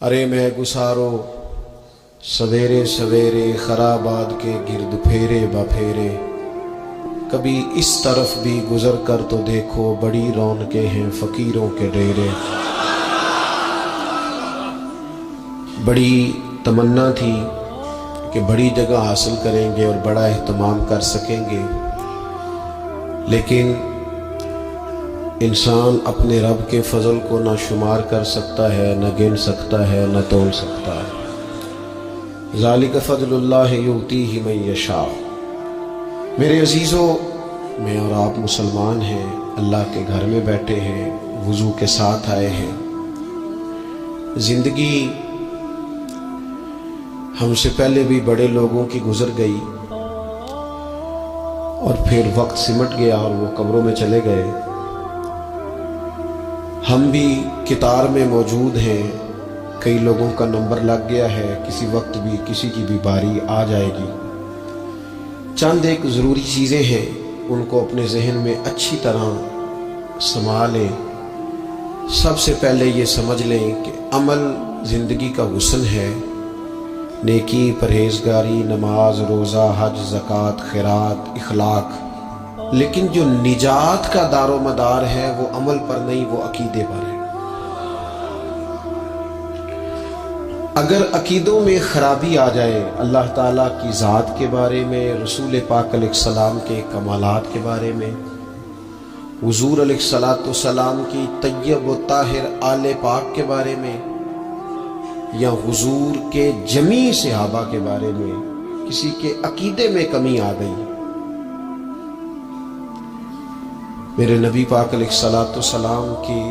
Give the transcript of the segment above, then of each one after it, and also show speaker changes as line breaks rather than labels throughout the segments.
ارے میں گسارو سویرے سویرے خرابات کے گرد پھیرے بپھیرے، کبھی اس طرف بھی گزر کر تو دیکھو، بڑی رونقیں ہیں فقیروں کے ڈیرے۔ بڑی تمنا تھی کہ بڑی جگہ حاصل کریں گے اور بڑا اہتمام کر سکیں گے، لیکن انسان اپنے رب کے فضل کو نہ شمار کر سکتا ہے، نہ گن سکتا ہے، نہ تول سکتا ہے۔ ذالک فضل اللہ یؤتیہ من یشاء۔ میرے عزیزو، میں اور آپ مسلمان ہیں، اللہ کے گھر میں بیٹھے ہیں، وضو کے ساتھ آئے ہیں۔ زندگی ہم سے پہلے بھی بڑے لوگوں کی گزر گئی اور پھر وقت سمٹ گیا اور وہ قبروں میں چلے گئے۔ ہم بھی قطار میں موجود ہیں، کئی لوگوں کا نمبر لگ گیا ہے، کسی وقت بھی کسی کی بھی باری آ جائے گی۔ چند ایک ضروری چیزیں ہیں، ان کو اپنے ذہن میں اچھی طرح سنبھالیں۔ سب سے پہلے یہ سمجھ لیں کہ عمل زندگی کا حسن ہے، نیکی، پرہیزگاری، نماز، روزہ، حج، زکوٰۃ، خیرات، اخلاق، لیکن جو نجات کا دار و مدار ہے وہ عمل پر نہیں، وہ عقیدے پر ہے۔ اگر عقیدوں میں خرابی آ جائے، اللہ تعالیٰ کی ذات کے بارے میں، رسول پاک علیہ السلام کے کمالات کے بارے میں، حضور علیہ السلام کی طیب و طاہر آل پاک کے بارے میں، یا حضور کے جمیع صحابہ کے بارے میں کسی کے عقیدے میں کمی آ گئی، میرے نبی پاک علیہ السلام کی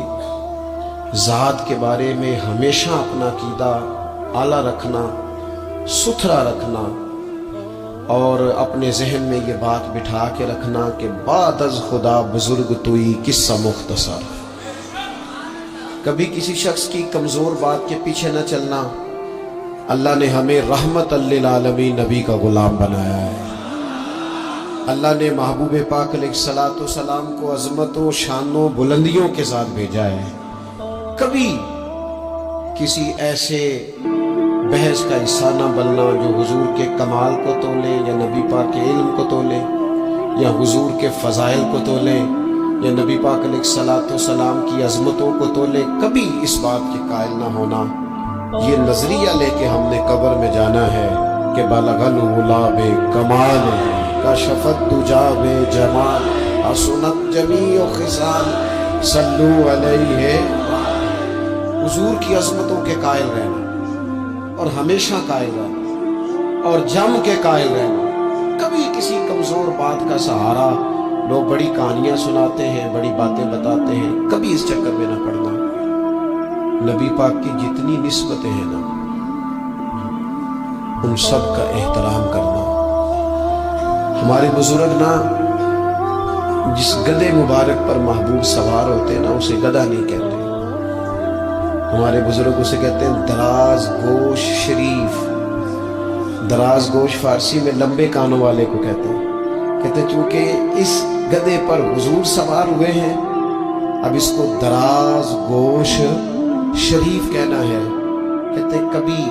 ذات کے بارے میں ہمیشہ اپنا عقیدہ اعلیٰ رکھنا، ستھرا رکھنا، اور اپنے ذہن میں یہ بات بٹھا کے رکھنا کہ بعد از خدا بزرگ توئی قصہ مختصر۔ کبھی کسی شخص کی کمزور بات کے پیچھے نہ چلنا۔ اللہ نے ہمیں رحمت للعالمین نبی کا غلام بنایا ہے۔ اللہ نے محبوب پاک علیہ السلام کو عظمتوں، شانوں، بلندیوں کے ساتھ بھیجا ہے۔ کبھی کسی ایسے بحث کا حصہ نہ بننا جو حضور کے کمال کو تولے، یا نبی پاک کے علم کو تولے، یا حضور کے فضائل کو تولے، یا نبی پاک علیہ السلام کی عظمتوں کو تولے۔ کبھی اس بات کے قائل نہ ہونا۔ یہ نظریہ لے کے ہم نے قبر میں جانا ہے کہ بلغ العلا بے کمال، کشفت دجا بے جمال، حسنت جمیع خصال، صلو علیہ۔ حضور کی عظمتوں کے قائل رہنا، اور ہمیشہ قائل رہنا، اور جم کے قائل رہنا۔ کبھی کسی کمزور بات کا سہارا، لوگ بڑی کہانیاں سناتے ہیں، بڑی باتیں بتاتے ہیں، کبھی اس چکر میں نہ پڑنا۔ نبی پاک کی جتنی نسبتیں ہیں نا، ان سب کا احترام کرنا۔ ہمارے بزرگ نا جس گدھے مبارک پر محبوب سوار ہوتے نا، اسے گدھا نہیں کہتے، ہمارے بزرگ اسے کہتے ہیں دراز گوش شریف۔ دراز گوش فارسی میں لمبے کانوں والے کو کہتے ہیں۔ کہتے ہیں چونکہ اس گدھے پر حضور سوار ہوئے ہیں، اب اس کو دراز گوش شریف کہنا ہے۔ کہتے ہیں کبھی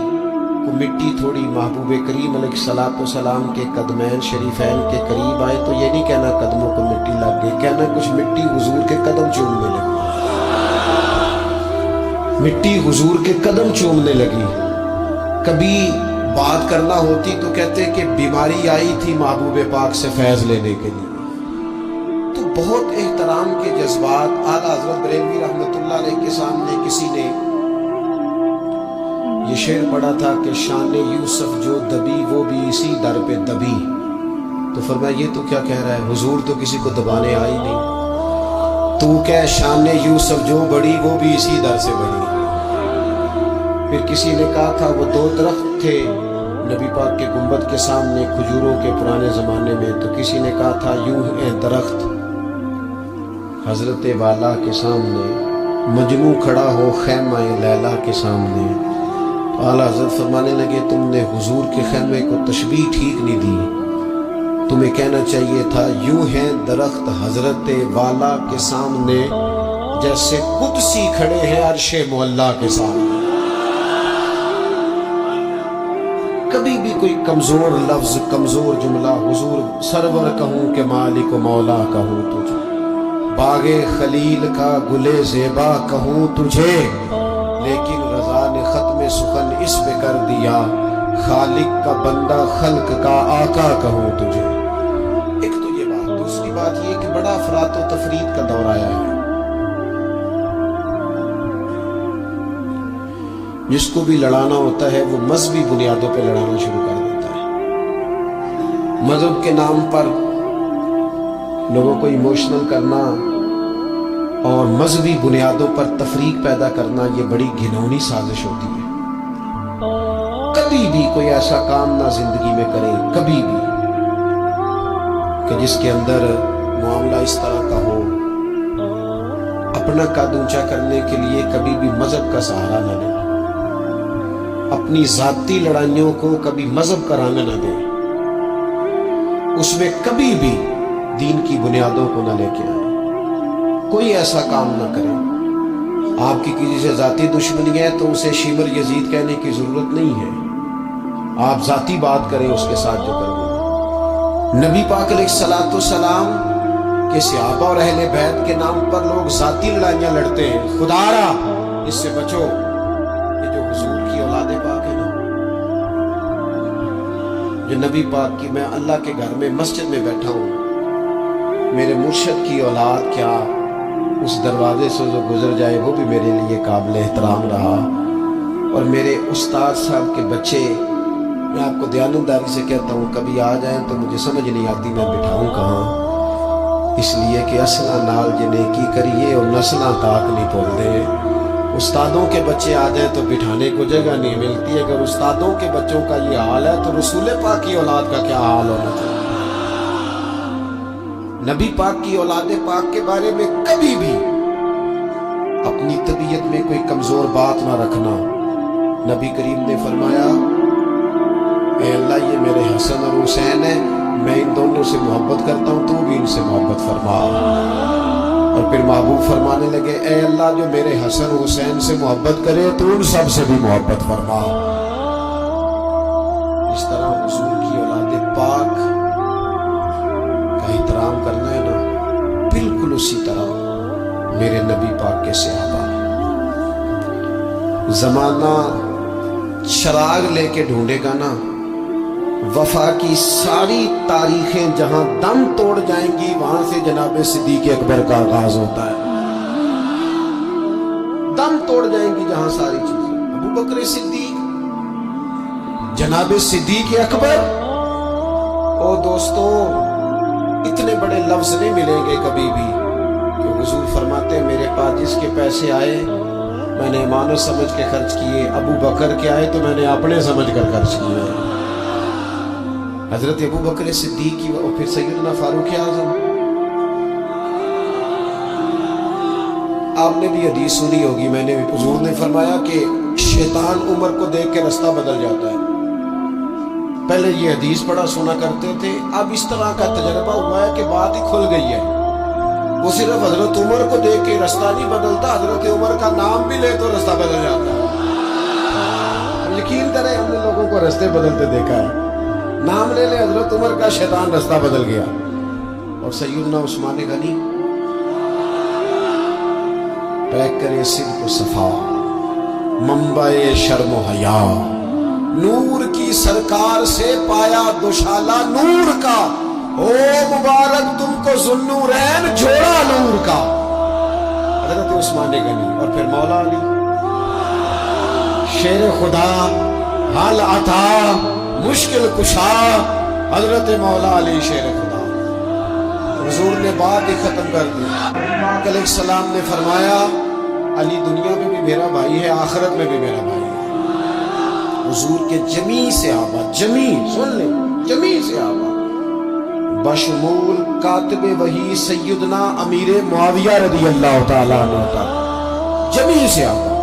کو مٹی تھوڑی محبوب کریم علیہ السلام کے قدمین شریفین کے قریب آئے تو یہ نہیں کہنا قدموں کو مٹی لگ گئی، کہنا کچھ مٹی حضور کے قدم چومنے لگی، مٹی حضور کے قدم چومنے لگی۔ کبھی بات کرنا ہوتی تو کہتے کہ بیماری آئی تھی محبوب پاک سے فیض لینے کے لیے۔ تو بہت احترام کے جذبات۔ اعلیٰ حضرت بریلوی رحمۃ اللہ علیہ کے سامنے کسی نے یہ شعر پڑھا تھا کہ شان یوسف جو دبی وہ بھی اسی در پہ دبی، تو فرمایا یہ تو کیا کہہ رہا ہے، حضور تو کسی کو دبانے آئی نہیں، تو کہہ شان یوسف جو بڑی وہ بھی اسی در سے بڑی۔ پھر کسی نے کہا تھا وہ دو درخت تھے نبی پاک کے گنبد کے سامنے کھجوروں کے پرانے زمانے میں، تو کسی نے کہا تھا یوں ہے درخت حضرت والا کے سامنے، مجنوں کھڑا ہو خیمہ لیلا کے سامنے۔ تو اعلیٰ حضرت فرمانے لگے تم نے حضور کے خیمے کو تشبیہ ٹھیک نہیں دی، تمہیں کہنا چاہیے تھا یوں ہے درخت حضرت والا کے سامنے جیسے قدسی کھڑے ہیں عرش معلیٰ کے سامنے۔ कभी भी कोई कमजोर लफ्ज कमजोर जुमला हुजूर सरवर कहूँ कि मालिक मौला कहूँ तुझे, बागे खलील का गुले ज़ेबा कहूँ तुझे, लेकिन रज़ा ने ख़त्म सुखन इस पे कर दिया, खालिक का बंदा खल्क का आका कहूँ तुझे। एक तो ये बात, दूसरी बात ये कि बड़ा अफरात व तफरीद का दौर आया है। जिसको भी लड़ाना होता है वो मजहबी बुनियादों पे लड़ाना शुरू कर देता है। मजहब के नाम पर लोगों को इमोशनल करना और मजहबी बुनियादों पर तफरीक पैदा करना, ये बड़ी घिनौनी साजिश होती है। कभी भी कोई ऐसा काम ना जिंदगी में करे, कभी भी, कि जिसके अंदर मामला इस तरह का हो, अपना कद ऊंचा करने के लिए कभी भी मजहब का सहारा न ले, अपनी जाती लड़ाइयों को कभी मजहब का रंग न दे, उसमें कभी भी दीन की बुनियादों को न लेके आए, कोई ऐसा काम न करे। आपकी किसी से जाती दुश्मनी है तो उसे शिमर यजीद कहने की जरूरत नहीं है, आप जाती बात करें उसके साथ जो करें। नबी पाक अलैहिस्सलाम के सहाबा और अहले बैत के नाम पर लोग जाती लड़ाइयां लड़ते हैं, खुदारा इससे बचो। ये जो हुजूर की औलादे पाक है ना, जो नबी पाक की, मैं अल्लाह के घर में मस्जिद में बैठा हूँ, मेरे मुर्शद की औलाद क्या उस दरवाजे से जो गुजर जाए वो भी मेरे लिए काबिल एहतराम रहा। और मेरे उस्ताद साहब के बच्चे, मैं आपको दयानंदारी से कहता हूँ, कभी आ जाएं तो मुझे समझ नहीं आती मैं बिठाऊँ कहाँ, इसलिए कि असला नाल जिन्हें की करिए और नस्ला ताक नहीं बोलते। उस्तादों के बच्चे आ जाएं तो बिठाने को जगह नहीं मिलती। अगर उस्तादों के बच्चों का ये हाल है तो रसूल पाक की औलाद का क्या हाल होना चाहिए। नबी पाक की औलादे पाक के बारे में कभी भी अपनी तबीयत में कोई कमजोर बात ना रखना। नबी करीम ने फरमाया, ऐ अल्लाह ये मेरे हसन और हुसैन है, मैं इन दोनों से मोहब्बत करता हूँ, तू भी इनसे मोहब्बत फरमा। और फिर महबूब फरमाने लगे, ऐ अल्लाह जो मेरे हसन हुसैन से मोहब्बत करे तो उन सब से भी मोहब्बत फरमा। इस तरह हुजूर की औलादे पाक का एहतराम करना है ना, बिल्कुल उसी तरह मेरे नबी पाक के सहाबा। जमाना शराग लेके ढूंढेगा ना, वफा की सारी तारीखें जहां दम तोड़ जाएंगी वहां से जनाब सिद्दीक अकबर का आगाज होता है। दम तोड़ जाएंगी जहां सारी चीजें। अबू बकर सिद्दीक, जनाब सिद्दीक अकबर, ओ दोस्तों इतने बड़े लफ्ज नहीं मिलेंगे कभी भी कि हुजूर फरमाते हैं मेरे पास जिसके पैसे आए मैंने मानो समझ के खर्च किए, अबू बकर के आए तो मैंने अपने समझ कर खर्च किए। हजरत अबू बकर सिद्दीक की और फिर सैयदना फारूक आज़म, आपने भी हदीस सुनी होगी, मैंने भी, हुजूर ने फरमाया कि शैतान उम्र को देख के रास्ता बदल जाता है। पहले ये हदीस बड़ा सुना करते थे, अब इस तरह का तजर्बा हुआ है कि बात ही खुल गई है। वो सिर्फ हजरत उमर को देख के रास्ता नहीं बदलता, हजरत उमर का नाम भी ले तो रास्ता बदल जाता है। यकीन करें हमने लोगों को रास्ते बदलते देखा है। नाम ले ले हजरत उमर का, शैतान रास्ता बदल गया। और सैयदना उस्मान गनी, पैक करे सिद्क सफा मंबाए शर्म हया, नूर की सरकार से पाया दुशाला नूर का, ओ मुबारक तुमको जुन्नूरैन जोड़ा नूर का। हजरत उस्मान गनी। और फिर मौला अली शेर खुदा हाल आता मुश्किल कुशा, हजरत मौला अली शेर खुदा। हुजूर ने बात ही खत्म कर दी। पाक अलैहिस्सलाम ने फरमाया, अली दुनिया में भी मेरा भाई है, आखिरत में भी मेरा भाई है। हुजूर के जमी सहाबा, जमी सुन ले, जमी सहाबा बशमूल कातिब वही सैयदना अमीर मुआविया रज़ी अल्लाह तआला अन्हु, जमी सहाबा,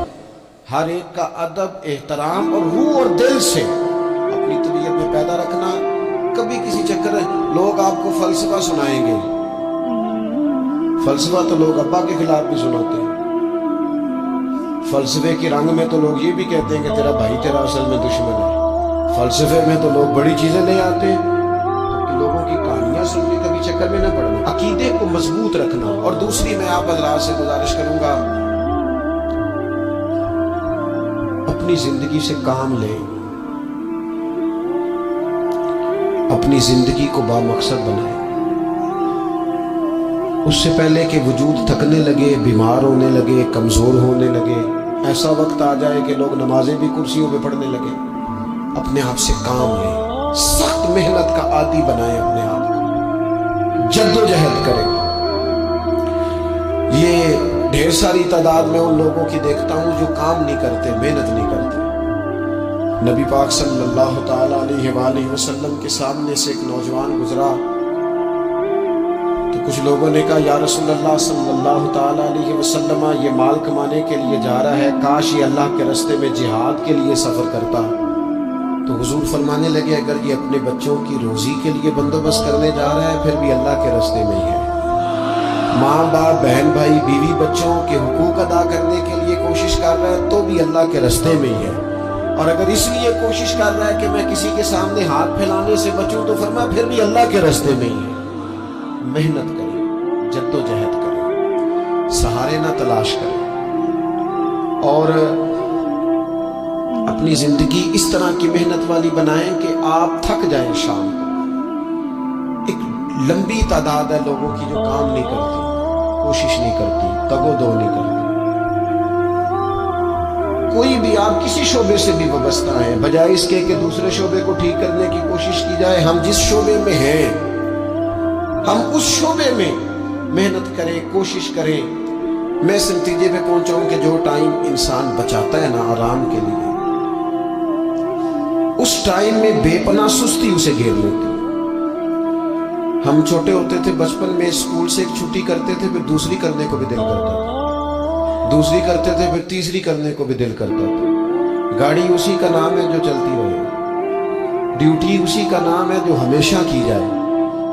हर एक का अदब एहतराम और रूह और दिल से अपनी तबीयत में पैदा रखना। कभी किसी चक्कर लोग आपको फलसफा सुनाएंगे, फलसफा तो लोग अब्बा के खिलाफ भी सुनाते हैं। फलसफे के रंग में तो लोग ये भी कहते हैं कि तेरा भाई तेरा असल में दुश्मन है। فلسفے میں تو لوگ بڑی چیزیں لے آتے ہیں کہ لوگوں کی کہانیاں سننے کا بھی چکر میں نہ پڑنا. عقیدے کو مضبوط رکھنا. اور دوسری میں آپ حضرات سے گزارش کروں گا، اپنی زندگی سے کام لیں، اپنی زندگی کو بامقصد بنائیں. اس سے پہلے کہ وجود تھکنے لگے، بیمار ہونے لگے، کمزور ہونے لگے، ایسا وقت آ جائے کہ لوگ نمازیں بھی کرسیوں پہ پڑھنے لگے، اپنے آپ سے کام لیں. سخت محنت کا عادی بنائیں اپنے آپ کو، جد و جہد کریں. یہ ڈھیر ساری تعداد میں ان لوگوں کی دیکھتا ہوں جو کام نہیں کرتے، محنت نہیں کرتے. نبی پاک صلی اللہ تعالی علیہ وآلہ وسلم کے سامنے سے ایک نوجوان گزرا تو کچھ لوگوں نے کہا یا رسول اللہ صلی اللہ تعالی علیہ وسلم، یہ مال کمانے کے لیے جا رہا ہے، کاش یہ اللہ کے راستے میں جہاد کے لیے سفر کرتا. تو حضور فرمانے لگے اگر یہ اپنے بچوں کی روزی کے لیے بندوبست کرنے جا رہا ہے پھر بھی اللہ کے راستے میں ہی ہے. ماں باپ، بہن بھائی، بیوی بچوں کے حقوق ادا کرنے کے لیے کوشش کر رہا ہے تو بھی اللہ کے راستے میں ہی ہے. اور اگر اس لیے کوشش کر رہا ہے کہ میں کسی کے سامنے ہاتھ پھیلانے سے بچوں تو فرمایا پھر بھی اللہ کے راستے میں ہی ہے. محنت کریں، جد و جہد کریں، سہارے نہ تلاش کریں، اور اپنی زندگی اس طرح کی محنت والی بنائیں کہ آپ تھک جائیں. شام کو ایک لمبی تعداد ہے لوگوں کی جو کام نہیں کرتی، کوشش نہیں کرتی، تگ و دو نہیں کرتی. کوئی بھی آپ کسی شعبے سے بھی وابستہ ہیں، بجائے اس کے کہ دوسرے شعبے کو ٹھیک کرنے کی کوشش کی جائے، ہم جس شعبے میں ہیں ہم اس شعبے میں محنت کریں، کوشش کریں. میں اس نتیجے پہ پہنچا ہوں کہ جو ٹائم انسان بچاتا ہے نا آرام کے لیے، اس ٹائم میں بے پناہ سستی اسے گھیر لیتی. ہم چھوٹے ہوتے تھے بچپن میں، اسکول سے ایک چھٹی کرتے تھے پھر دوسری کرنے کو بھی دل کرتا تھا، دوسری کرتے تھے پھر تیسری کرنے کو بھی دل کرتا تھا. گاڑی اسی کا نام ہے جو چلتی رہے، ڈیوٹی اسی کا نام ہے جو ہمیشہ کی جائے.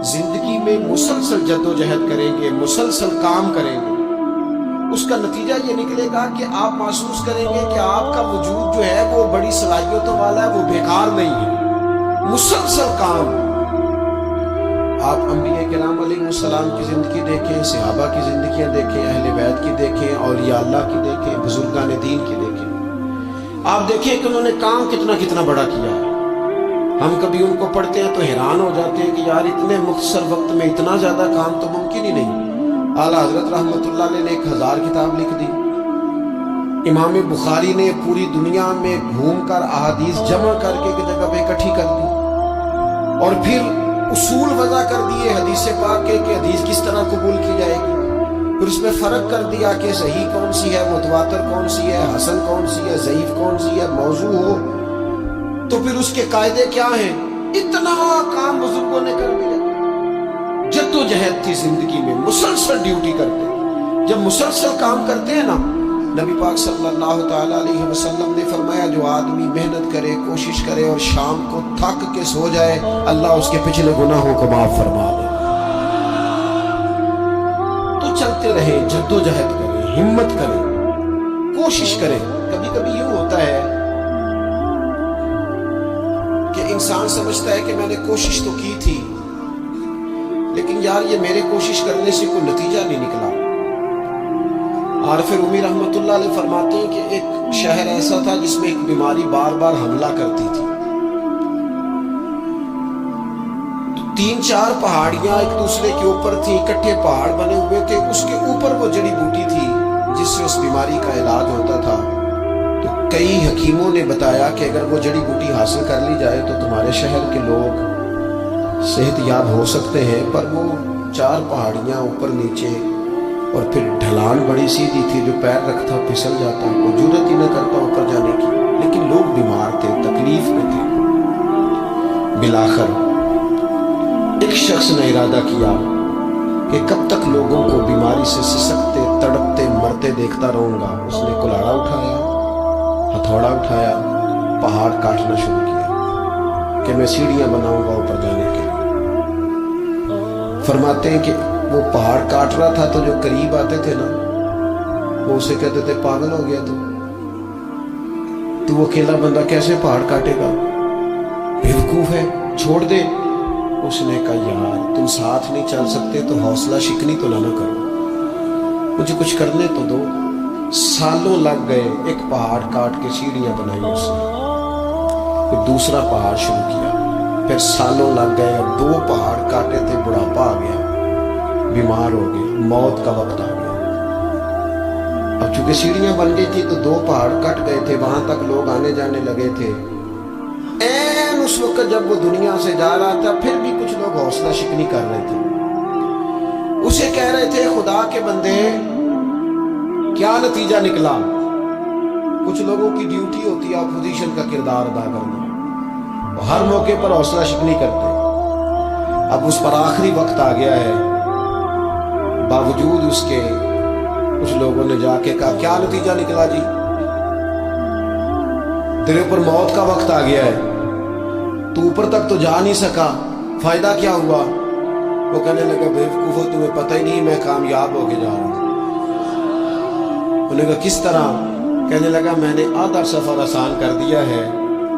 زندگی میں مسلسل جد و جہد کریں گے، مسلسل کام کریں گے، اس کا نتیجہ یہ نکلے گا کہ آپ محسوس کریں گے کہ آپ کا وجود جو ہے وہ بڑی صلاحیتوں والا ہے، وہ بیکار نہیں ہے. مسلسل کام. آپ انبیاء کرام علیہ السلام کی زندگی دیکھیں، صحابہ کی زندگیاں دیکھیں، اہل بیت کی دیکھیں، اولیاء اللہ کی دیکھیں، بزرگان دین کی دیکھیں. آپ دیکھیں کہ انہوں نے کام کتنا بڑا کیا ہے. ہم کبھی ان کو پڑھتے ہیں تو حیران ہو جاتے ہیں کہ یار اتنے مختصر وقت میں اتنا زیادہ کام تو ممکن ہی نہیں. اعلیٰ حضرت رحمت اللہ علیہ نے 1000 کتاب لکھ دی. امام بخاری نے پوری دنیا میں گھوم کر احادیث جمع کر کے ایک جگہ پہ اکٹھی کر دی، اور پھر اصول وضع کر دیے حدیث پاک کے کہ حدیث کس طرح قبول کی جائے گی. پھر اس میں فرق کر دیا کہ صحیح کون سی ہے، متواتر کون سی ہے، حسن کون سی ہے، ضعیف کون سی ہے، موضوع ہو تو پھر اس کے قاعدے کیا ہیں. اتنا کام بزرگوں نے کر دیا. جد و جہد تھی زندگی میں، مسلسل ڈیوٹی کرتے. جب مسلسل کام کرتے ہیں نا، نبی پاک صلی اللہ تعالی علیہ وسلم نے فرمایا جو آدمی محنت کرے، کوشش کرے اور شام کو تھک کے سو جائے، اللہ اس کے پچھلے گناہوں کو معاف فرما دے. تو چلتے رہیں، جد و جہد کریں، ہمت کریں، کوشش کریں. کبھی کبھی یوں ہوتا ہے کہ انسان سمجھتا ہے کہ میں نے کوشش تو کی تھی لیکن یار یہ میرے کوشش کرنے سے کوئی نتیجہ نہیں نکلا. عارف رومی رحمت اللہ علیہ فرماتے ہیں کہ ایک شہر ایسا تھا جس میں ایک بیماری بار بار حملہ کرتی تھی. 3-4 پہاڑیاں ایک دوسرے کے اوپر تھیں، اکٹھے پہاڑ بنے ہوئے تھے. اس کے اوپر وہ جڑی بوٹی تھی جس سے اس بیماری کا علاج ہوتا تھا. تو کئی حکیموں نے بتایا کہ اگر وہ جڑی بوٹی حاصل کر لی جائے تو تمہارے شہر کے لوگ صحت یاب ہو سکتے ہیں. پر وہ 4 پہاڑیاں اوپر نیچے، اور پھر ڈھلان بڑی سیدھی تھی، جو پیر رکھتا پھسل جاتا، کوئی جرت ہی نہ کرتا اوپر جانے کی. لیکن لوگ بیمار تھے، تکلیف میں تھے. بالآخر ایک شخص نے ارادہ کیا کہ کب تک لوگوں کو بیماری سے سسکتے، تڑپتے، مرتے دیکھتا رہوں گا. اس نے کلاڑا اٹھایا، ہتھوڑا اٹھایا، پہاڑ کاٹنا شروع کیا کہ میں سیڑھیاں بناؤں گا اوپر جانے کے لیے. فرماتے ہیں کہ وہ پہاڑ کاٹ رہا تھا تو جو قریب آتے تھے نا وہ اسے کہتے تھے پاگل ہو گیا تو وہ اکیلا بندہ کیسے پہاڑ کاٹے گا. बेवकूफ़ है, छोड़ दे। उसने कहा यार तुम साथ नहीं चल सकते तो हौसला शिकनी तो ना करो, मुझे कुछ करने तो दो। सालों लग गए, एक पहाड़ काट के सीढ़ियां बनाई उसने, फिर दूसरा पहाड़ शुरू किया, फिर सालों लग गए, अब 2 पहाड़ काटे थे, बुढ़ापा आ गया, बीमार हो गए, मौत का वक्त आ गया। अब चूंकि सीढ़ियां बन गई थी तो 2 पहाड़ कट गए थे, वहां तक लोग आने जाने लगे थे। ऐन उस वक्त जब वो दुनिया से जा रहा था, फिर भी कुछ लोग हौसला शिकनी कर रहे थे, उसे कह रहे थे खुदा के बंदे क्या नतीजा निकला। कुछ लोगों की ड्यूटी होती है अपोजिशन का किरदार अदा करना, हर मौके पर हौसला शिकनी करते। अब उस पर आखिरी वक्त आ गया है, बावजूद उसके कुछ लोगों ने जाके कहा क्या नतीजा निकला जी, तेरे ऊपर मौत का वक्त आ गया है, तू ऊपर तक तो जा नहीं सका, फायदा क्या हुआ। वो कहने लगा बेवकूफो तुम्हें पता ही नहीं मैं कामयाब होके जा रहा हूं। उन्होंने कहा किस तरह। कहने लगा मैंने आधा सफर आसान कर दिया है,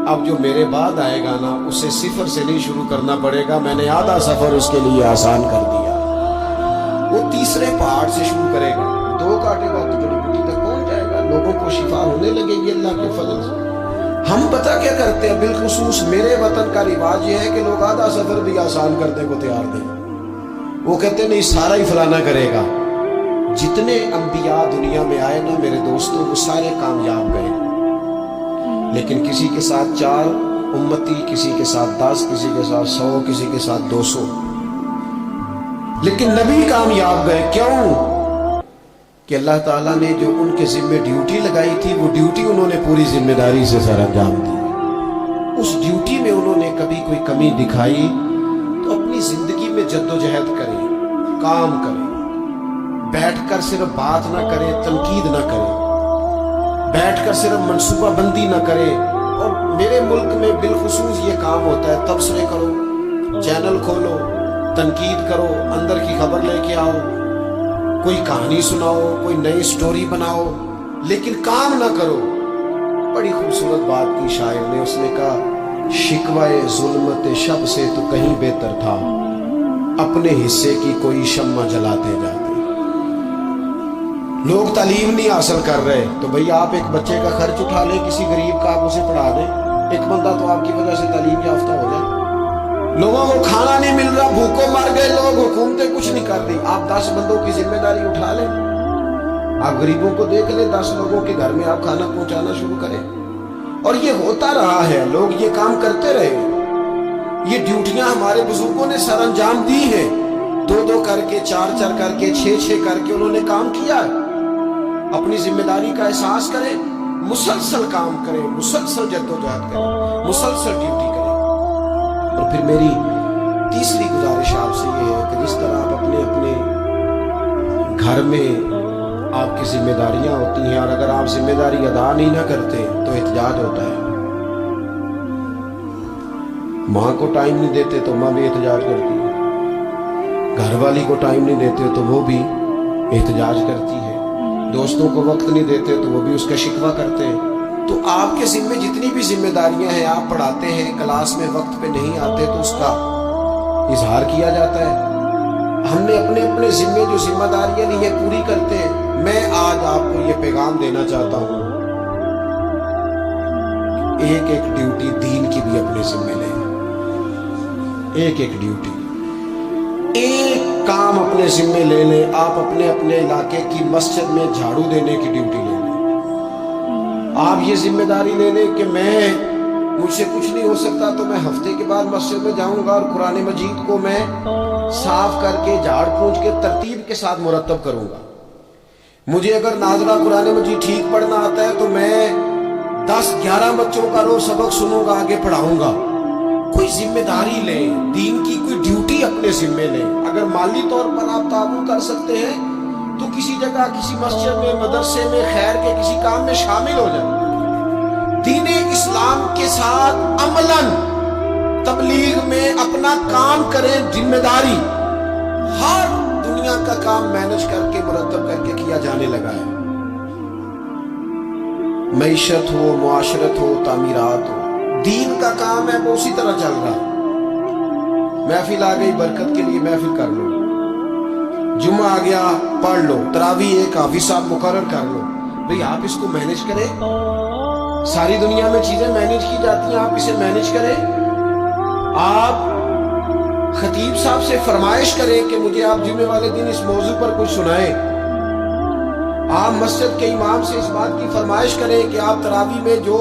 अब जो मेरे बाद आएगा ना उसे सिफर से नहीं शुरू करना पड़ेगा, मैंने आधा सफर उसके लिए आसान कर दिया। वो तीसरे पहाड़ से शुरू करेगा, 2 काटेगा तो जड़ी बूटी तक पहुंच जाएगा, लोगों को शिफा होने लगेगी अल्लाह के फजल से। हम पता क्या करते हैं, बिलखुसूस मेरे वतन का रिवाज ये है कि लोग आधा सफर भी आसान करने को तैयार नहीं। वो कहते नहीं सारा ही फलाना करेगा। जितने अंबिया दुनिया में आए ना मेरे दोस्तों, वो सारे कामयाब गए, लेकिन किसी के साथ 4 उम्मती, किसी के साथ 10, किसी के साथ 100, किसी के साथ 200, लेकिन नबी कामयाब गए। क्यों? कि अल्लाह ताला ने जो उनके जिम्मे ड्यूटी लगाई थी, वो ड्यूटी उन्होंने पूरी जिम्मेदारी से सर अंजाम दी। उस ड्यूटी में उन्होंने कभी कोई कमी दिखाई तो अपनी जिंदगी में जद्दोजहद करें, काम करें, बैठकर सिर्फ बात ना करें, तनकीद ना करें, बैठकर सिर्फ मनसूबा बंदी ना करें। और मेरे मुल्क में बिलखुसूस ये काम होता है, तबसरे करो, चैनल खोलो, तनकीद करो, अंदर की खबर लेके आओ, कोई कहानी सुनाओ, कोई नई स्टोरी बनाओ, लेकिन काम ना करो। बड़ी खूबसूरत बात की शायर ने, उसने कहा शिकवाए जुल्मत शब से तो कहीं बेहतर था, अपने हिस्से की कोई शम्मा जलाते जाते। लोग तालीम नहीं हासिल कर रहे तो भैया आप एक बच्चे का खर्च उठा लें, किसी गरीब का आप उसे पढ़ा दें, एक बंदा तो आपकी वजह से तालीम याफ्ता हो जाए। लोगों को खाना नहीं मिल रहा, भूखों मर गए लोग, हुकूमतें कुछ नहीं कर रही, आप 10 बंदों की जिम्मेदारी उठा लें, आप गरीबों को देख लें, 10 लोगों के घर में आप खाना पहुंचाना शुरू करें। और ये होता रहा है, लोग ये काम करते रहे। ये ड्यूटियां हमारे बुजुर्गों ने सर अंजाम दी है, 2-2 करके, 4-4 करके, 6-6 करके उन्होंने काम किया। अपनी जिम्मेदारी का एहसास करें, मुसलसल काम करें, मुसलसल जद्दोजहद करें, मुसलसल ड्यूटी करें। और फिर मेरी तीसरी गुजारिश आपसे ये है कि जिस तरह आप अपने अपने घर में आपकी जिम्मेदारियां होती हैं, और अगर आप जिम्मेदारी अदा नहीं ना करते तो एहतजाज होता है। माँ को टाइम नहीं देते तो माँ भी एहतजाज करती है, घर वाली को टाइम नहीं देते तो वो भी एहतजाज करती है, दोस्तों को वक्त नहीं देते तो वो भी उसका शिकवा करते हैं। तो आपके जिम्मे जितनी भी जिम्मेदारियां हैं, आप पढ़ाते हैं, क्लास में वक्त पे नहीं आते तो उसका इजहार किया जाता है। हमने अपने अपने जिम्मे जो जिम्मेदारियां ली है पूरी करते हैं। मैं आज आपको ये पैगाम देना चाहता हूं, एक एक ड्यूटी दीन की भी अपने जिम्मे लें, एक एक ड्यूटी, एक काम अपने जिम्मे ले लें। आप अपने अपने इलाके की मस्जिद में झाड़ू देने की ड्यूटी ले लें। आप ये जिम्मेदारी ले लें कि मुझसे कुछ नहीं हो सकता तो मैं हफ्ते के बाद मस्जिद में जाऊंगा और कुरान मजीद को मैं साफ करके झाड़ पूंछ के तरतीब के साथ मुरतब करूंगा। मुझे अगर नाजरा कुरान मजीद ठीक पढ़ना आता है तो मैं 10-11 बच्चों का रोज सबक सुनूंगा, आगे पढ़ाऊंगा। कोई जिम्मेदारी लें, दीन की कोई ड्यूटी अपने जिम्मे लें। अगर माली तौर पर आप ताबून कर सकते हैं तो किसी जगह, किसी मस्जिद में, मदरसे में, खैर के किसी काम में शामिल हो जाए। दीन इस्लाम के साथ अमलन तबलीग में अपना काम करें। जिम्मेदारी हर दुनिया का काम मैनेज करके, मुरतब करके किया जाने लगा है। मईशत हो, मुआशरत हो, तामीरात हो, دین کا کام ہے وہ اسی طرح چل رہا ہے. محفل آ گئی برکت کے لیے محفل کر لو, جمعہ آ گیا پڑھ لو, تراویح ایک حافظ صاحب مقرر کر لو. بھئی آپ اس کو مینج کریں, ساری دنیا میں چیزیں مینج کی جاتی ہیں, آپ اسے مینج کریں. آپ خطیب صاحب سے فرمائش کریں کہ مجھے آپ جمعے والے دن اس موضوع پر کچھ سنائیں. آپ مسجد کے امام سے اس بات کی فرمائش کریں کہ آپ تراویح میں جو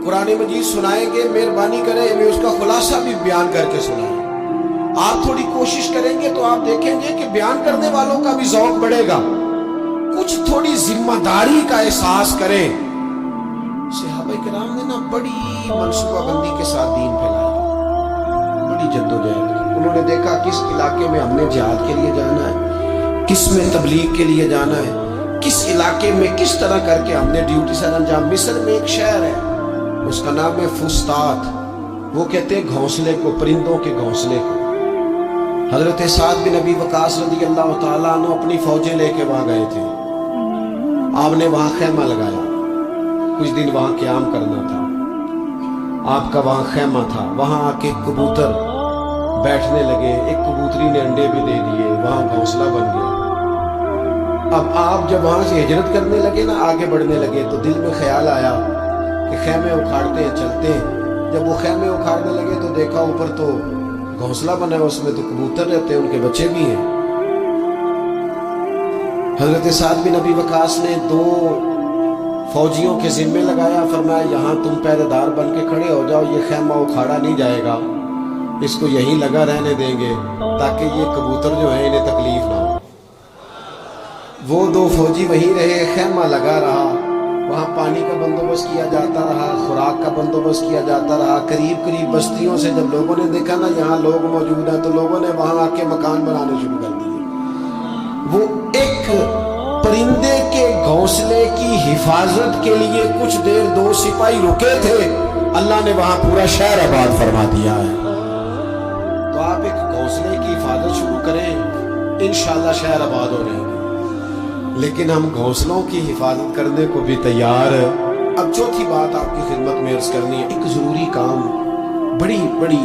قرآن مجید سنائیں گے مہربانی کریں میں اس کا خلاصہ بھی بیان کر کے سنائیں. آپ تھوڑی کوشش کریں گے تو آپ دیکھیں گے کہ بیان کرنے والوں کا بھی ذوق بڑھے گا. کچھ تھوڑی ذمہ داری کا احساس کریں. صحابہ کرام نے نا بڑی منصوبہ بندی کے ساتھ دین پھیلایا, بڑی جدوجہد. انہوں نے دیکھا کس علاقے میں ہم نے جہاد کے لیے جانا ہے, کس میں تبلیغ کے لیے جانا ہے, کس علاقے میں کس طرح کر کے ہم نے ڈیوٹی سر انجام. مصر میں ایک شہر ہے اس کا نام ہے فسطاط, وہ کہتے ہیں گھونسلے کو, پرندوں کے گھونسلے کو. حضرت سعد بن ابی وقاص رضی اللہ تعالیٰ عنہ اپنی فوجیں لے کے وہاں گئے تھے. آپ نے وہاں خیمہ لگایا, کچھ دن وہاں قیام کرنا تھا. آپ کا وہاں خیمہ تھا, وہاں آ کے کبوتر بیٹھنے لگے, ایک کبوتری نے انڈے بھی دے دیے, وہاں گھونسلہ بن گیا. اب آپ جب وہاں سے ہجرت کرنے لگے نا, آگے بڑھنے لگے, تو دل میں خیال آیا کہ خیمے اکھاڑتے ہیں چلتے ہیں. جب وہ خیمے اکھاڑنے لگے تو دیکھا اوپر تو گھونسلہ بنا ہے, اس میں تو کبوتر رہتے ہیں, ان کے بچے بھی ہیں. حضرت سعد بن ابی وقاص نے 2 فوجیوں کے ذمے لگایا, فرمایا یہاں تم پہرے دار بن کے کھڑے ہو جاؤ, یہ خیمہ اکھاڑا نہیں جائے گا, اس کو یہیں لگا رہنے دیں گے تاکہ یہ کبوتر جو ہیں انہیں تکلیف نہ ہو. وہ 2 فوجی وہیں رہے, خیمہ لگا رہا, وہاں پانی کا بندوبست کیا جاتا رہا, خوراک کا بندوبست کیا جاتا رہا. قریب قریب بستیوں سے جب لوگوں نے دیکھا نا یہاں لوگ موجود ہیں, تو لوگوں نے وہاں آ کے مکان بنانے شروع کر دیے. وہ ایک پرندے کے گھونسلے کی حفاظت کے لیے کچھ دیر 2 سپاہی رکے تھے, اللہ نے وہاں پورا شہر آباد فرما دیا ہے. تو آپ ایک گھونسلے کی حفاظت شروع کریں, انشاءاللہ شہر آباد ہو رہے ہیں. لیکن ہم گھونسلوں کی حفاظت کرنے کو بھی تیار ہے. اب چوتھی بات آپ کی خدمت میں عرض کرنی ہے, ایک ضروری کام بڑی بڑی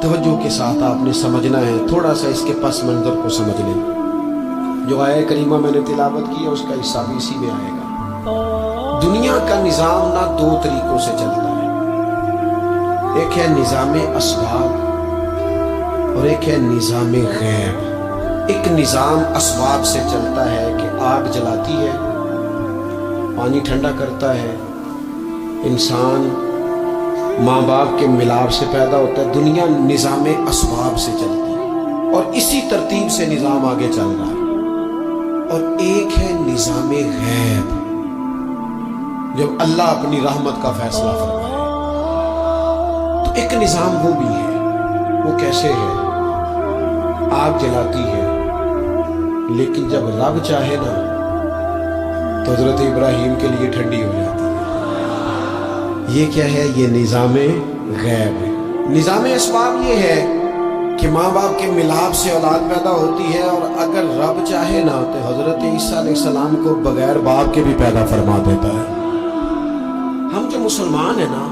توجہ کے ساتھ آپ نے سمجھنا ہے. تھوڑا سا اس کے پس منظر کو سمجھ لیں. جو آیہ کریمہ میں نے تلاوت کی ہے اس کا حصہ بھی اسی میں آئے گا. دنیا کا نظام نہ 2 طریقوں سے چلتا ہے, ایک ہے نظام اسباب اور ایک ہے نظام غیب. ایک نظام اسباب سے چلتا ہے کہ آگ جلاتی ہے, پانی ٹھنڈا کرتا ہے, انسان ماں باپ کے ملاپ سے پیدا ہوتا ہے. دنیا نظام اسباب سے چلتی ہے اور اسی ترتیب سے نظام آگے چل رہا ہے. اور ایک ہے نظام غیب, جب اللہ اپنی رحمت کا فیصلہ فرمائے. تو ایک نظام وہ بھی ہے, وہ کیسے ہے؟ آگ جلاتی ہے لیکن جب رب چاہے نا تو حضرت ابراہیم کے لیے ٹھنڈی ہو جاتی ہے. یہ کیا ہے؟ یہ نظام غیب ہے. نظام اسباب یہ ہے کہ ماں باپ کے ملاپ سے اولاد پیدا ہوتی ہے, اور اگر رب چاہے نا تو حضرت عیسیٰ علیہ السلام کو بغیر باپ کے بھی پیدا فرما دیتا ہے. ہم جو مسلمان ہیں نا,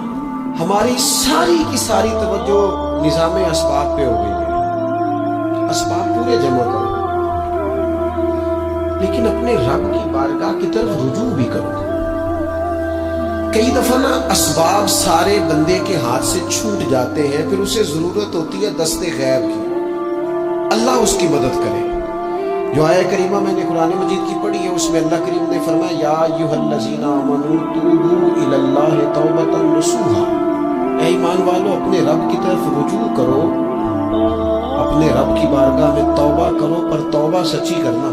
ہماری ساری کی ساری توجہ نظام اسباب پہ ہو گئی ہے. اسباب پورے جمع کرو لیکن اپنے رب کی بارگاہ کی طرف رجوع بھی کرو. کئی دفعہ نا اسباب سارے بندے کے ہاتھ سے چھوٹ جاتے ہیں, پھر اسے ضرورت ہوتی ہے دست غیب کی. اللہ اس کی مدد کرے. جو آیہ کریمہ میں نے قرآن مجید کی پڑھی ہے اس میں اللہ کریم نے فرمایا یا ایھا الذین آمنوا توبوا الی اللہ توبۃ نصوحا, اے ایمان والو اپنے رب کی طرف رجوع کرو, اپنے رب کی بارگاہ میں توبہ کرو, پر توبہ سچی کرنا.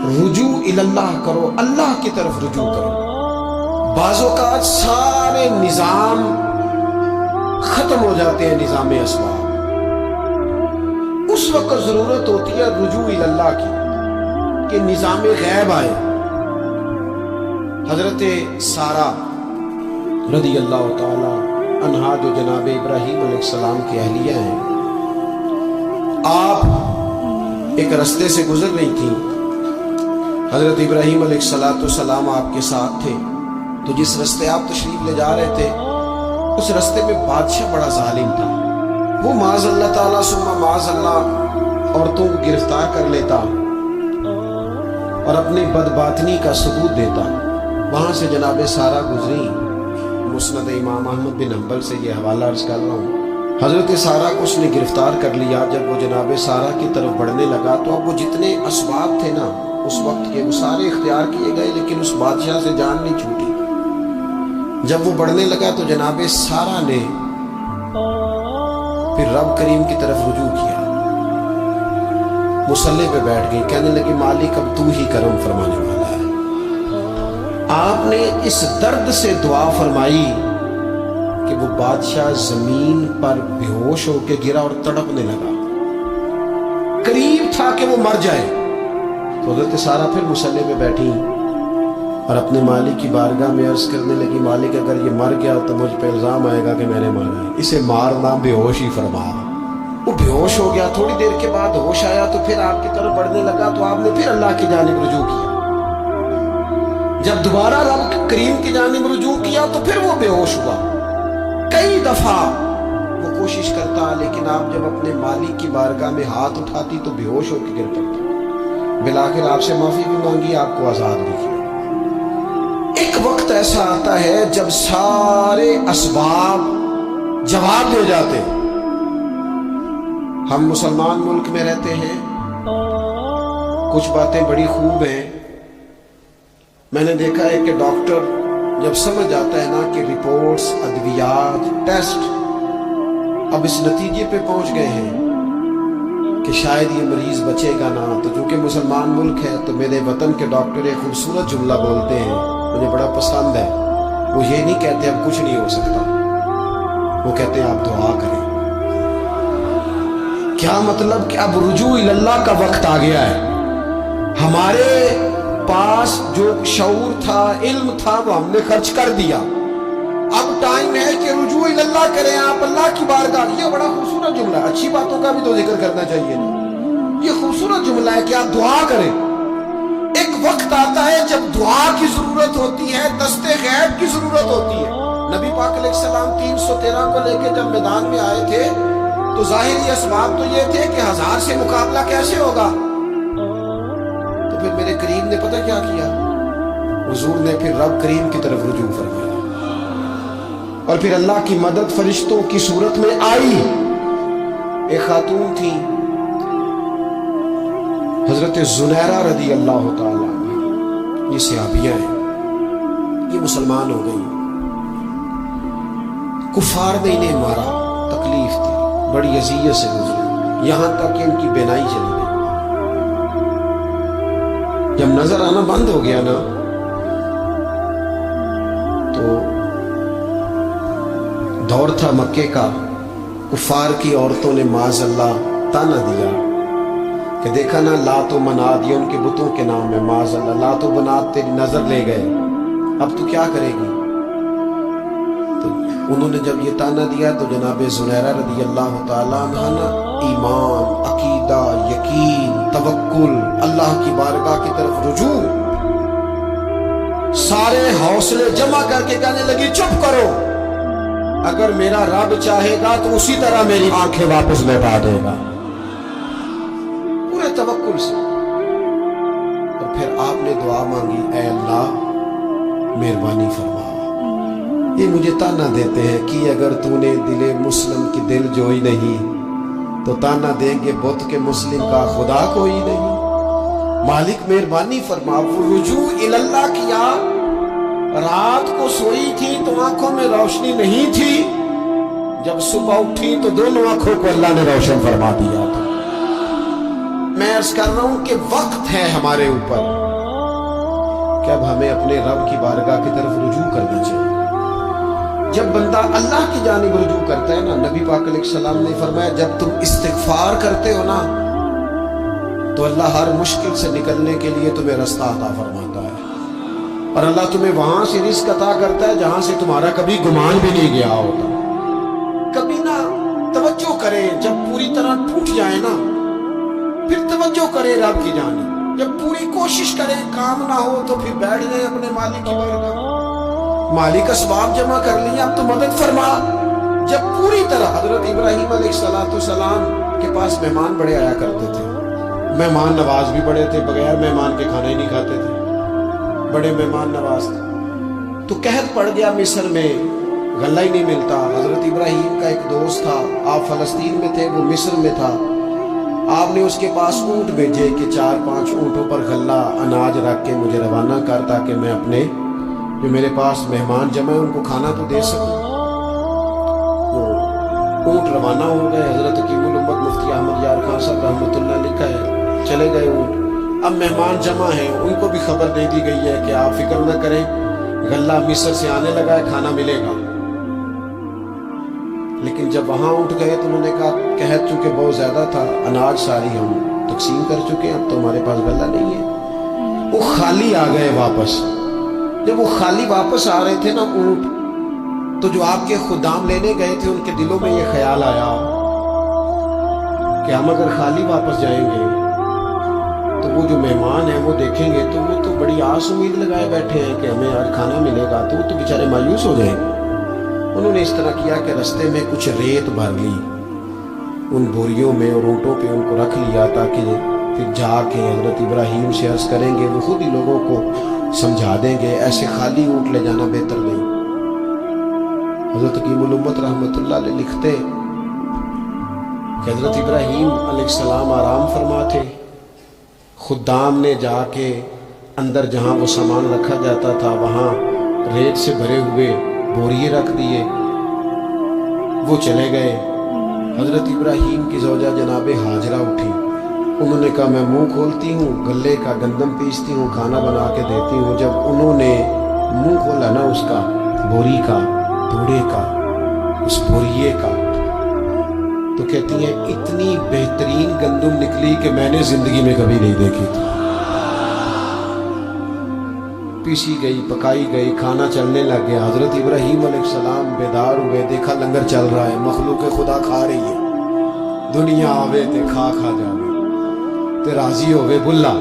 رجوع الی اللہ کرو, اللہ کی طرف رجوع کرو. بعض اوقات سارے نظام ختم ہو جاتے ہیں, نظام اسباب, اس وقت ضرورت ہوتی ہے رجوع الی اللہ کی کہ نظام غیب آئے. حضرت سارہ رضی اللہ تعالی عنہا جو جناب ابراہیم علیہ السلام کی اہلیہ ہیں, آپ ایک رستے سے گزر رہی تھیں. حضرت ابراہیم علیہ السلام آپ کے ساتھ تھے, تو جس رستے آپ تشریف لے جا رہے تھے उस रास्ते में बादशाह बड़ा जालिम था। वो माज़ अल्लाह ताला सुम्मा माज़ अल्लाह औरतों को गिरफ्तार कर लेता और अपनी बदबातनी का सबूत देता। वहाँ से जनाब सारा गुजरी। मुस्नद इमाम अहमद बिन हंबल से ये हवाला अर्ज कर रहा हूँ। हज़रत सारा को उसने गिरफ्तार कर लिया। जब वो जनाब सारा की तरफ बढ़ने लगा तो अब वो जितने असबाब थे ना उस वक्त के, वो सारे इख्तियार किए गए, लेकिन उस बादशाह से जान नहीं छूटी। जब वो बढ़ने लगा तो जनाब सारा ने फिर रब करीम की तरफ रुजू किया। मुसल्ले पे बैठ गई, कहने लगी मालिक अब तू ही करम फरमाने वाला है। आपने इस दर्द से दुआ फरमाई कि वो बादशाह जमीन पर बेहोश होकर गिरा और तड़पने लगा। करीब था कि वो मर जाए। तो हज़रत सारा फिर मुसल्ले पे बैठी और अपने मालिक की बारगाह में अर्ज करने लगी, मालिक अगर ये मर गया तो मुझ पे इल्ज़ाम आएगा कि मैंने मारा है, इसे मारना बेहोश ही फरमा। वो बेहोश हो गया। थोड़ी देर के बाद होश आया तो फिर आपकी तरफ बढ़ने लगा तो आपने फिर अल्लाह की जानिब रुजू किया। जब दोबारा रब करीम की जानिब रुजू किया तो फिर वो बेहोश हुआ। कई दफा वो कोशिश करता, लेकिन आप जब अपने मालिक की बारगाह में हाथ उठाती तो बेहोश होकर गिर पड़ता। बिलाखिर आपसे माफी भी मांगी, आपको आजाद भी किया। एक वक्त ऐसा आता है जब सारे असबाब जवाब दे जाते हैं। हम मुसलमान मुल्क में रहते हैं, कुछ बातें बड़ी खूब हैं। मैंने देखा है कि डॉक्टर जब समझ जाता है ना कि रिपोर्ट्स, अद्वियात, टेस्ट अब इस नतीजे पे पहुंच गए हैं कि शायद ये मरीज बचेगा ना, तो चूंकि मुसलमान मुल्क है तो मेरे वतन के डॉक्टर एक खूबसूरत जुमला बोलते हैं, मुझे बड़ा पसंद है। वो ये नहीं कहते अब कुछ नहीं हो सकता, वो कहते हैं आप दुआ करें। क्या मतलब कि अब रुजू इल्लल्लाह का वक्त आ गया है। हमारे पास जो शऊर था, इल्म था, वो हमने खर्च कर दिया। अब टाइम है कि रुजू इल्लल्लाह करें, आप अल्लाह की बारगाह। ये बड़ा खूबसूरत जुमला है, अच्छी बातों का भी तो जिक्र करना चाहिए ना। ये खूबसूरत जुमला है कि आप दुआ करें। एक वक्त आता है जब दुआ की जरूरत होती है, दस्ते गैब की जरूरत होती है। नबी पाक अलैहिस्सलाम 313 को लेके जब मैदान में आए थे तो जाहिरी असबाब तो ये थे कि 1000 से मुकाबला कैसे होगा। तो फिर मेरे करीम ने पता क्या किया, हुजूर ने फिर रब करीम की तरफ रुजू फरमाया और फिर अल्लाह की मदद फरिश्तों की सूरत में आई। एक खातून थी हजरत जुनैरा रदी अल्लाह ताला, ये सहाबिया हैं, ये मुसलमान हो गई। कुफार ने इन्हें मारा, तकलीफ थी, बड़ी अज़ियत से गुजरी, यहां तक कि इनकी बेनाई चली गई। जब नजर आना बंद हो गया ना तो दौर था मक्के का, कुफार की औरतों ने माज़अल्लाह ताना दिया कि देखा ना लातो मनात, ये उनके बुतों के नाम है। माज़अल्लाह लातो मनात तेरी नजर ले गए, अब तू क्या करेगी। तो उन्होंने जब ये ताना दिया तो जनाब जुनैरा रदी अल्लाह ताला अन्हा ना ईमान, अकीदा, यकीन, तवक्कुल, अल्लाह की बारगाह की तरफ रुजू, सारे हौसले जमा करके कहने लगी चुप करो, अगर मेरा रब चाहेगा तो उसी तरह मेरी आंखें वापस लौटा देगा, पूरे तवक्कुल से। और फिर आपने दुआ मांगी, ऐ अल्लाह मेहरबानी फरमा, ये मुझे ताना देते हैं कि अगर तूने दिले मुस्लिम की दिल जोई नहीं तो ताना देंगे बुत के मुस्लिम का खुदा कोई नहीं। मालिक मेहरबानी फरमा। वो रुजू इल्लल्लाह किया, रात को सोई थी तो आंखों में रोशनी नहीं थी, जब सुबह उठी तो दोनों आंखों को अल्लाह ने रोशन फरमा दिया था। मैं अर्ज कर रहा हूं कि वक्त है हमारे ऊपर कि अब हमें अपने रब की बारगाह की तरफ रुजू करना चाहिए। जब बंदा अल्लाह की जानिब रुजू करता है ना, नबी पाक अलैहिस्सलाम ने फरमाया जब तुम इस्तिग़फ़ार करते हो ना तो अल्लाह हर मुश्किल से निकलने के लिए तुम्हें रास्ता अता फरमाता है, और अल्लाह तुम्हें वहां से रिज़्क़ अता करता है जहां से तुम्हारा कभी गुमान भी नहीं गया होता। कभी ना तवज्जो करें, जब पूरी तरह टूट जाए ना फिर तवज्जो करें रब की जानिब। जब पूरी कोशिश करें काम ना हो तो फिर बैठ जाए अपने मालिक की बारगाह। मालिक असबाब जमा कर लिया, अब तो मदद फरमा। जब पूरी तरह हजरत इब्राहीम अलैहिस्सलाम के पास मेहमान बड़े आया करते थे, मेहमान नवाज भी बड़े थे, बगैर मेहमान के खाना ही नहीं खाते थे, बड़े मेहमान नवाज थे। तो कहत पड़ गया मिस्र में, गल्ला ही नहीं मिलता। हजरत इब्राहीम का एक दोस्त था, आप फलस्तीन में थे, वो मिस्र में था। आपने उसके पास ऊँट भेजे कि 4-5 ऊँटों पर गल्ला अनाज रख के मुझे रवाना कर, ताकि मैं अपने जो मेरे पास मेहमान जमा है उनको खाना तो दे सकूं। तो ऊँट रवाना हो गए। हजरत हकीमुल उम्मत मुफ्ती अहमद यार खान साहब रहमतुल्लाह लिखा है, चले गए ऊँट। अब मेहमान जमा हैं, उनको भी खबर दे दी गई है कि आप फिक्र न करें, गल्ला मिस्र से आने लगा है, खाना मिलेगा। लेकिन जब वहाँ उठ गए तो उन्होंने कहा, कहत चूंकि बहुत ज्यादा था, अनाज सारी हम तकसीम कर चुके हैं, अब तो हमारे पास गल्ला नहीं है। वो खाली आ गए वापस। जब वो खाली वापस आ रहे थे ना ऊँट, तो जो आपके खुदाम लेने गए थे उनके दिलों में ये ख्याल आया कि हम अगर खाली वापस जाएंगे तो वो जो मेहमान है वो देखेंगे तो वो तो बड़ी आस उम्मीद लगाए बैठे हैं कि हमें आज खाना मिलेगा, तो वो तो बेचारे मायूस हो जाएंगे। उन्होंने इस तरह किया कि रास्ते में कुछ रेत भर ली उन बोरियों में और ऊँटों पे उनको रख लिया, ताकि फिर जाके हजरत इब्राहीम से अर्ज करेंगे, वो खुद ही लोगों को समझा देंगे, ऐसे खाली ऊँट ले जाना बेहतर नहीं। हजरत हकीमुल उम्मत रहमतुल्लाह अलैह लिखते कि हजरत इब्राहीम अलैहिस्सलाम आराम फरमा थे। खुदाम ने जाके अंदर जहाँ वो सामान रखा जाता था वहाँ रेत से भरे हुए बोरिए रख दिए, वो चले गए। हजरत इब्राहीम की ज़ौजा जनाबे हाजरा उठी, उन्होंने कहा मैं मुंह खोलती हूँ, गले का गंदम पीसती हूँ, खाना बना के देती हूँ। जब उन्होंने मुंह खोला ना उसका, बोरी का, बूढ़े का, उस बोरिए का, तो कहती हैं इतनी बेहतरीन गंदम निकली कि मैंने जिंदगी में कभी नहीं देखी थी। पीसी गई, पकाई गई, खाना चलने लग गया। हजरत इब्राहीम अलैहिस्सलाम बेदार हुए, देखा लंगर चल रहा है, मखलूक खुदा खा रही है। दुनिया आवे ते खा जावे ते राजी होवे बुल्ला,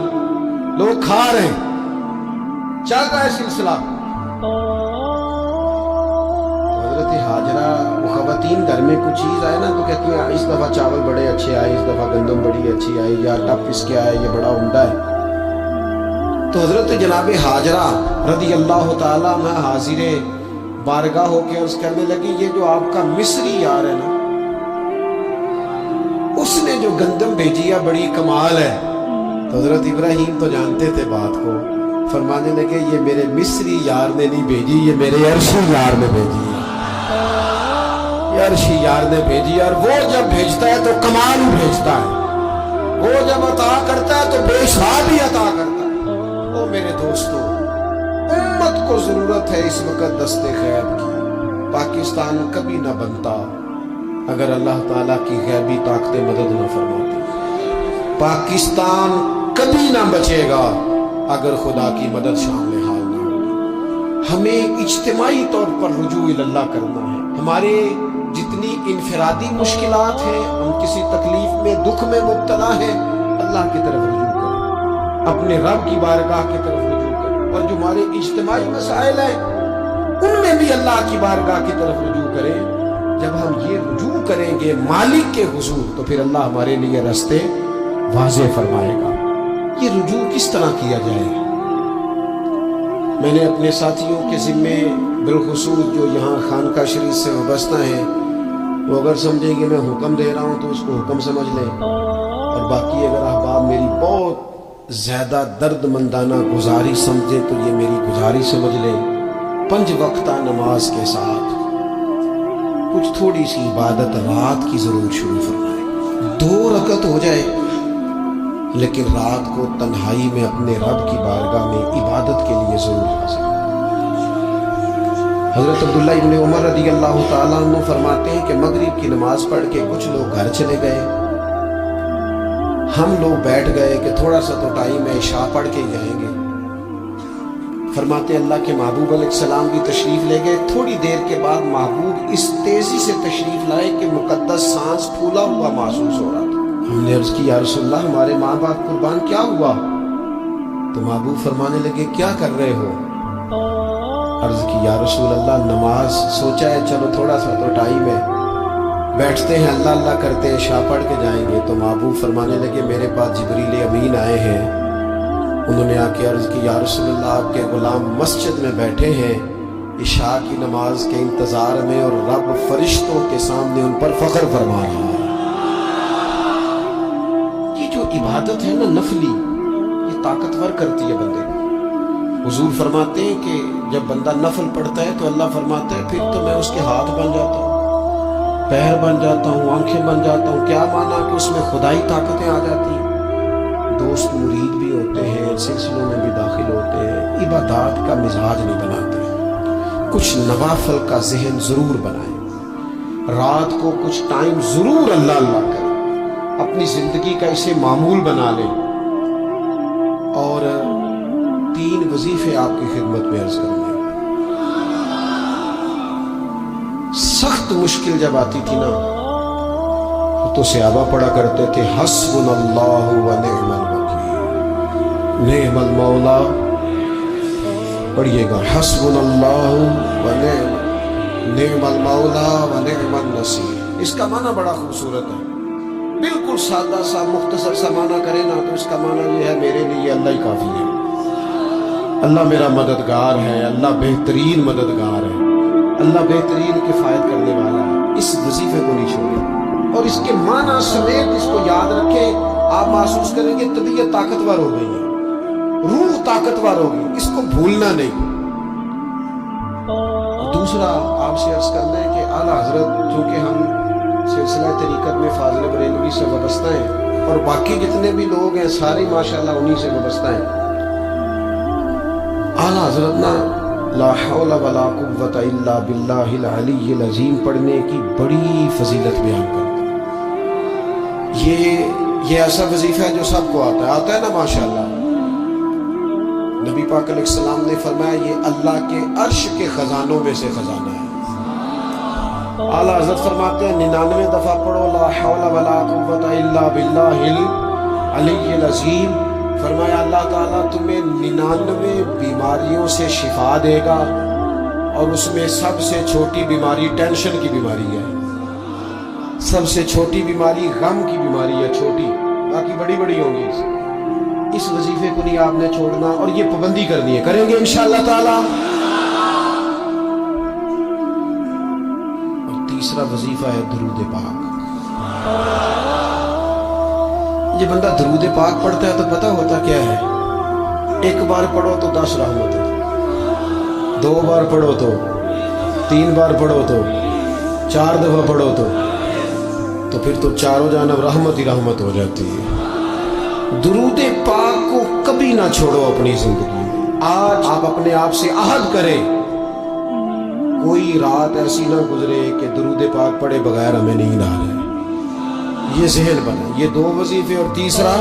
लोग खा रहे हैं, चल रहा है सिलसिला। हजरत हाजरा वो खवातीन घर में कुछ चीज आए ना तो कहती है इस दफा चावल बड़े अच्छे आए, इस दफा गंदम बड़ी अच्छी आई, या आटा पिस के आया, ये बड़ा उम्दा है। तो हजरत जनाब हाजरा रदी अल्लाह ताला अन्हा हाजिरे बारगाह होके अर्ज करने लगी, ये जो आपका मिस्री यार है ना, उसने जो गंदम भेजी है बड़ी कमाल है। तो हजरत इब्राहीम तो जानते थे बात को, फरमाने लगे ये मेरे मिस्री यार ने नहीं भेजी, ये मेरे अरशी यार ने भेजी है, ये अरशी यार ने भेजी। और वो जब भेजता है तो कमाल ही भेजता है, वो जब अता करता है तो बेहिसाब ही अता करता है। ओ मेरे दोस्तों, उम्मत को जरूरत है इस वक्त दस्ते खैर की। पाकिस्तान कभी ना बनता अगर अल्लाह ताला की गैबी ताकतें मदद न फरमाती। पाकिस्तान कभी ना बचेगा अगर खुदा की मदद शामिल हाल ना होगी। हमें इज्तिमाई तौर पर रुजू इल्लाह करना है। हमारे जितनी इनफरादी मुश्किलात हैं, हम किसी तकलीफ में, दुख में मुब्तला हैं, अल्लाह की तरफ रुजू करें, अपने रब की बारगाह की तरफ रुजू करें। और जो हमारे इज्तिमाई मसाइल हैं उनमें भी अल्लाह की बारगाह की तरफ रुजू करें। जब हम ये रुजू करेंगे मालिक के हुजूर, तो फिर अल्लाह हमारे लिए रास्ते वाज़े फरमाएगा। ये रुजू किस तरह किया जाए? मैंने अपने साथियों के ज़िम्मे बिलखुसूस जो यहाँ खानका शरीफ से वाबस्ता हैं, वो अगर समझें कि मैं हुक्म दे रहा हूँ तो उसको हुक्म समझ लें, और बाकी अगर अहबाब मेरी बहुत ज़्यादा दर्दमंदाना गुजारिश समझें तो ये मेरी गुजारिश समझ लें। 5 वक्ता नमाज के साथ कुछ थोड़ी सी इबादत रात की जरूर शुरू फरमाएं। 2 रकत हो जाए, लेकिन रात को तन्हाई में अपने रब की बारगाह में इबादत के लिए जरूर हाजिर। हजरत अब्दुल्लाह इब्न उमर रज़ी अल्लाह ताला अन्हु फरमाते हैं कि मगरिब की नमाज पढ़ के कुछ लोग घर चले गए, हम लोग बैठ गए कि थोड़ा सा तो टाइम है, इशा पढ़ के ही जाएंगे। फरमाते अल्लाह के महबूब अलैहिस्सलाम भी तशरीफ ले गए। थोड़ी देर के बाद महबूब इस तेजी से तशरीफ लाए कि मुकद्दस सांस फूला हुआ महसूस हो रहा था। हमने अर्ज की या रसूलल्लाह हमारे माँ बाप कुर्बान, क्या हुआ? तो महबूब फरमाने लगे क्या कर रहे हो? عرض کی یا رسول اللہ نماز سوچا ہے چلو تھوڑا سا تو ٹائم ہے، بیٹھتے ہیں اللہ اللہ کرتے ہیں، عشاء پڑھ کے جائیں گے۔ تو محبوب فرمانے لگے میرے پاس جبریل امین آئے ہیں، انہوں نے آ کے عرض کی یا رسول اللہ آپ کے غلام مسجد میں بیٹھے ہیں عشاء کی نماز کے انتظار میں، اور رب فرشتوں کے سامنے ان پر فخر فرما رہا ہے۔ یہ جو عبادت ہے نا نفلی، یہ طاقتور کرتی ہے بندے کو۔ حضور فرماتے ہیں کہ جب بندہ نفل پڑھتا ہے تو اللہ فرماتا ہے پھر تو میں اس کے ہاتھ بن جاتا ہوں، پیر بن جاتا ہوں، آنکھیں بن جاتا ہوں۔ کیا مانا کہ اس میں خدائی طاقتیں آ جاتی ہیں، دوست مرید بھی ہوتے ہیں، سلسلوں میں بھی داخل ہوتے ہیں۔ عبادات کا مزاج نہیں بناتے، کچھ نوافل کا ذہن ضرور بنائیں، رات کو کچھ ٹائم ضرور اللہ اللہ کریں، اپنی زندگی کا اسے معمول بنا لیں۔ اور 3 وظیفے آپ کی خدمت میں عرض کریں گے۔ سخت مشکل جب آتی تھی نا تو صحابہ پڑھا کرتے تھے حسبنا اللہ و نعم الوکیل، نعم المولا، پڑھیے گا حسبنا اللہ و نعم المولا و نعم النصیر۔ اس کا معنی بڑا خوبصورت ہے، بالکل سادہ سا مختصر سا معنی کرے نا تو اس کا معنی یہ ہے میرے لیے اللہ ہی کافی ہے، اللہ میرا مددگار ہے، اللہ بہترین مددگار ہے، اللہ بہترین کفایت کرنے والا ہے۔ اس وظیفے کو نہیں چھوڑیں اور اس کے معنی سمیت اس کو یاد رکھیں۔ آپ محسوس کریں گے طبیعت طاقتور ہو گئی ہے، روح طاقتور ہوگی، اس کو بھولنا نہیں۔ دوسرا آپ سے عرض کرنا ہے کہ اعلیٰ حضرت چونکہ ہم سلسلہ طریقت میں فاضل بریلوی سے وابستہ ہیں اور باقی جتنے بھی لوگ ہیں سارے ماشاءاللہ انہی سے وابستہ ہیں، اعلیٰ حضرت نا لا حول ولا قوت الا باللہ العلی العظیم پڑھنے کی بڑی فضیلت بیان کرتے ہیں۔ یہ ایسا وظیفہ ہے جو سب کو آتا ہے نا ماشاءاللہ۔ نبی پاک علیہ السلام نے فرمایا یہ اللہ کے عرش کے خزانوں میں سے خزانہ ہے۔ اعلیٰ حضرت فرماتے ہیں 99 دفعہ پڑھو لا حول ولا قوت الا باللہ العلی العظیم، فرمایا اللہ تعالیٰ تمہیں 99 بیماریوں سے شفا دے گا، اور اس میں سب سے چھوٹی بیماری ٹینشن کی بیماری ہے، سب سے چھوٹی بیماری غم کی بیماری ہے، چھوٹی، باقی بڑی بڑی ہوں گی۔ اس وظیفے کو نہیں آپ نے چھوڑنا اور یہ پابندی کرنی ہے، کریں گے انشاءاللہ تعالیٰ۔ اور تیسرا وظیفہ ہے درود پاک۔ یہ بندہ درود پاک پڑھتا ہے تو پتہ ہوتا کیا ہے، 1 بار پڑھو تو 10 رحمت ہے، 2 بار پڑھو تو 3 بار پڑھو تو 4 دفعہ پڑھو تو پھر تو چاروں جانب رحمت ہی رحمت ہو جاتی ہے۔ درود پاک کو کبھی نہ چھوڑو اپنی زندگی میں۔ آج آپ اپنے آپ سے عہد کریں کوئی رات ایسی نہ گزرے کہ درود پاک پڑھے بغیر ہمیں نیند آ جائے، یہ ذہن بنا۔ یہ 2 وظیفے اور تیسرا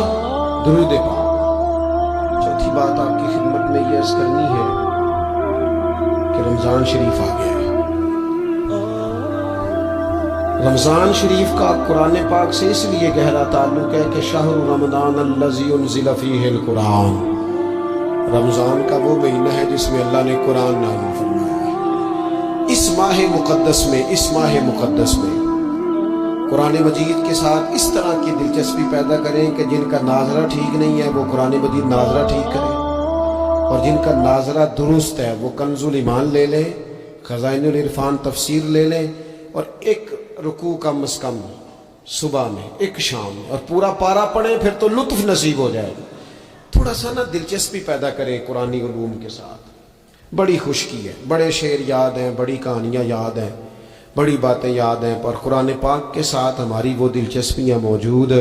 درود پاک۔ چوتھی بات آپ کی خدمت میں یہ عرض کرنی ہے کہ رمضان شریف آ گیا ہے۔ رمضان شریف کا قرآن پاک سے اس لیے گہرا تعلق ہے کہ شہر رمضان الذی انزل فیہ القرآن، رمضان کا وہ مہینہ ہے جس میں اللہ نے قرآن نازل فرمایا ہے۔ اس ماہ مقدس میں قرآن مجید کے ساتھ اس طرح کی دلچسپی پیدا کریں کہ جن کا ناظرہ ٹھیک نہیں ہے وہ قرآن مجید ناظرہ ٹھیک کریں، اور جن کا ناظرہ درست ہے وہ کنز الایمان لے لیں، خزائن العرفان تفسیر لے لیں، اور ایک رکوع کم از کم صبح میں، ایک شام، اور پورا پارا پڑھیں، پھر تو لطف نصیب ہو جائے گا۔ تھوڑا سا نا دلچسپی پیدا کریں قرآنی علوم کے ساتھ، بڑی خشکی ہے، بڑے شعر یاد ہیں، بڑی کہانیاں یاد ہیں، بڑی باتیں یاد ہیں، پر قرآن پاک کے ساتھ ہماری وہ دلچسپیاں موجود